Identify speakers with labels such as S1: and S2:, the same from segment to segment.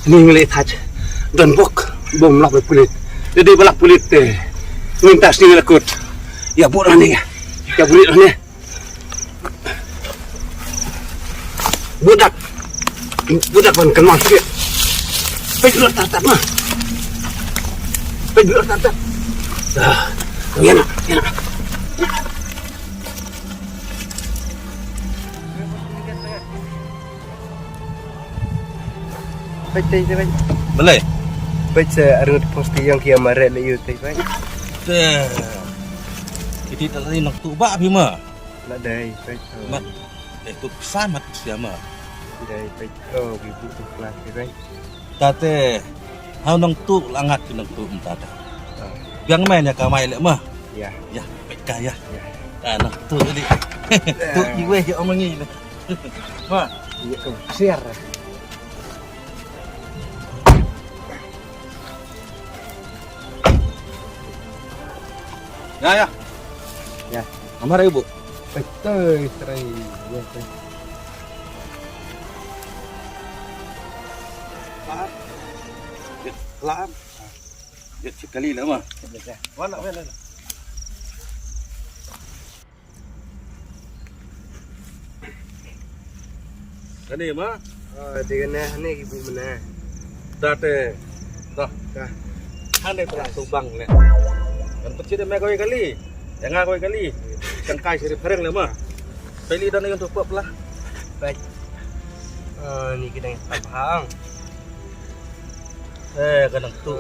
S1: Ini ngelihat aja dan bok bom lah berkulit jadi balak kulit teh minta sini lekut ya buat nih ya bulit nih budak kan kenal sih pejulah tatap mah pejulah tatap enak
S2: Boleh?
S1: Baca arut posti yang kia maret le youtube baik.
S2: Jadi tadi nak tu bak bima.
S1: Nak dai baik.
S2: Mat itu samat siapa?
S1: Dai baik. Oh ibu tu kelas baik.
S2: Tate hau nang tu langat nang tu entada. Yang main ya kamai le mah.
S1: Ya.
S2: Ya, baik kaya. Ya. Nang tu tadi. Tu iwe ke omangi. Ma,
S1: Ya tu share.
S2: Ya.
S1: Ya.
S2: Amar ibu.
S1: Betul, terai. Ya, betul.
S2: Lam. Ya sekali lah mah. Mana mana. Ini mah.
S1: Oh, dengan ni ibu mana?
S2: Date. Dah.
S1: Dah.
S2: Hane telah subang le. Kan kecil mek koi kali. Yang koi kali. Kan kai siri fereng le mah. Peli dan yang tu pelah.
S1: Baik. Oh, ni kita pahang.
S2: Kadang tu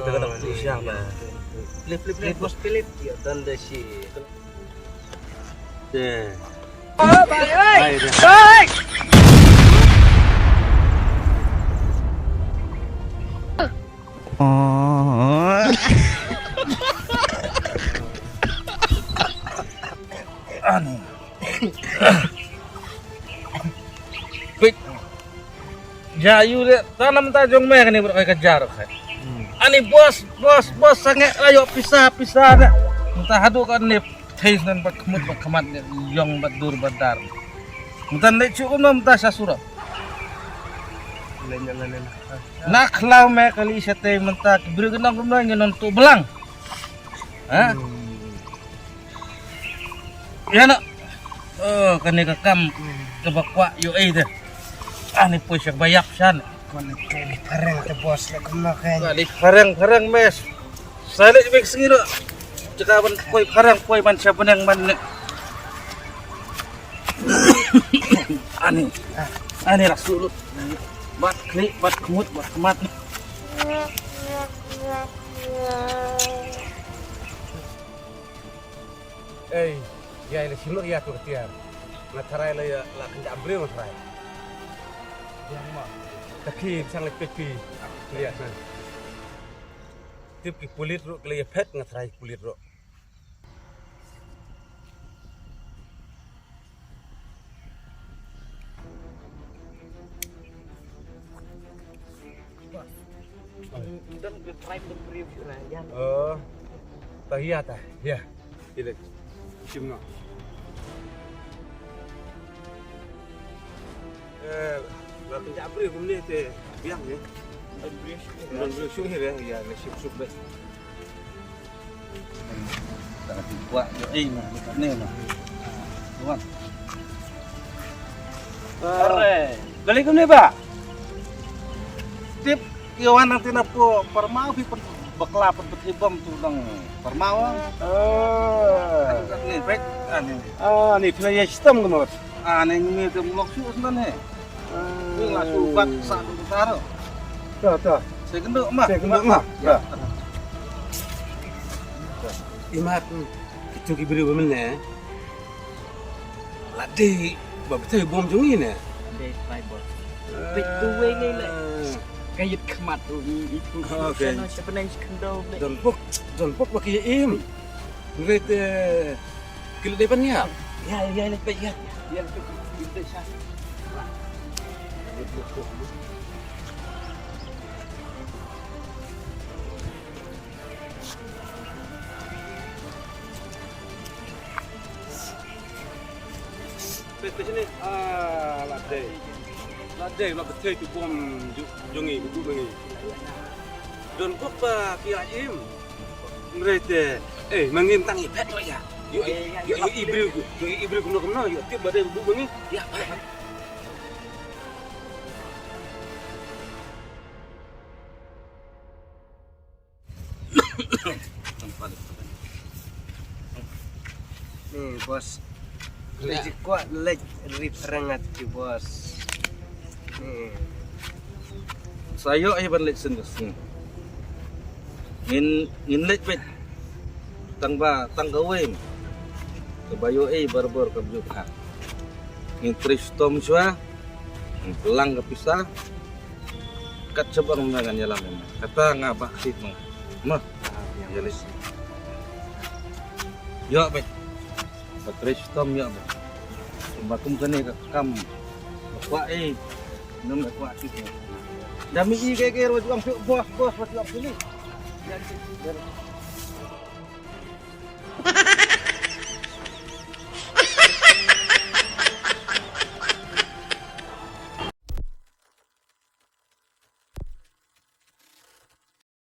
S2: siapa? Flip
S1: Bos Philip ya tanda si.
S2: Oh, baik. Baik. Baik. Jayu le tanam tajong meh ni berkejar kan. Ani bos sangat ayo pisah nak. Entah hadu kan ni tais dan berkemat ni yong badur badar. Entah ni cukup nom entah sasura. Nak lau me kali sate mentah beri kenang kenang tu belang. Ha? Ya nak. Oh kan ni kakam kebakwa yo deh. Ani pun siap bayak san.
S1: Kon kali parang te bos le kena kan.
S2: Kali parang mes. Salik bek singiro. Cekaban koi parang koi man siapa yang man. Ani rasulut. Bat klik, bat kemut, bat kemat.
S1: Ya ini silur ya tu ketiar. Natarai le la kena ambil natarai. Yang mah. Taki sang le pepi. Lihat kan. Tip ki kulit ro kle pet natarai kulit ro.
S2: Dan try berpreview lah.
S1: Oh. Tahiyat ah. Ya. Tidak. Cuma. Lakin tak beri kumni te biang ni. Beri sung here ya, nasib suk bet.
S2: Tak buat yo mah ni mah. Tuan. Balik kumni ba? Tip Iwan nanti napo permau pi bakla petibam tu nang permau.
S1: Oh.
S2: Ni baik ani.
S1: Ah, ni punya sistem kenot.
S2: aneh ini ke maksud sebenarnya. Ini langsung bat satu taruh.
S1: Dah.
S2: Saya kenduk mah.
S1: Saya kenduk mah.
S2: Ya.
S1: Imat itu kibri bemene. Lade betul bom jungi ne.
S3: Đây phải bớt. Bị tu quên ngay lại. Cái dịch mặt rồi itu.
S1: Okey.
S3: Nó sẽ bên đây kendor deh.
S1: Don pok pakai im. Ngret kilo depan ya.
S3: Ya, baik ya. Ya, itu sah.
S1: Ke sini. Lade. Lade lah betul itu bom jungi buku bengi. Don pok pakai im. Ngret mengintang ipet ya. Yuk ibril kuno yuk tiap badai buku bengi. Ya.
S4: Nih bos, lagi kuat lagi riperangat di bos. Nih,
S2: Sayo ay ban lek sen. Ngin lek pet. Tang gaweng. Kebayo ay barbar kabjuk ha. Ngin tristom swa. Pelang kapisa. Kat cabang nangan yalam. Kata ngabak sit mah. Jalis. Yo pet. Tristom yo pet. Bakum kene kam. Kwa nom kwa sit. Dami i kayak rawat bos masuk sini.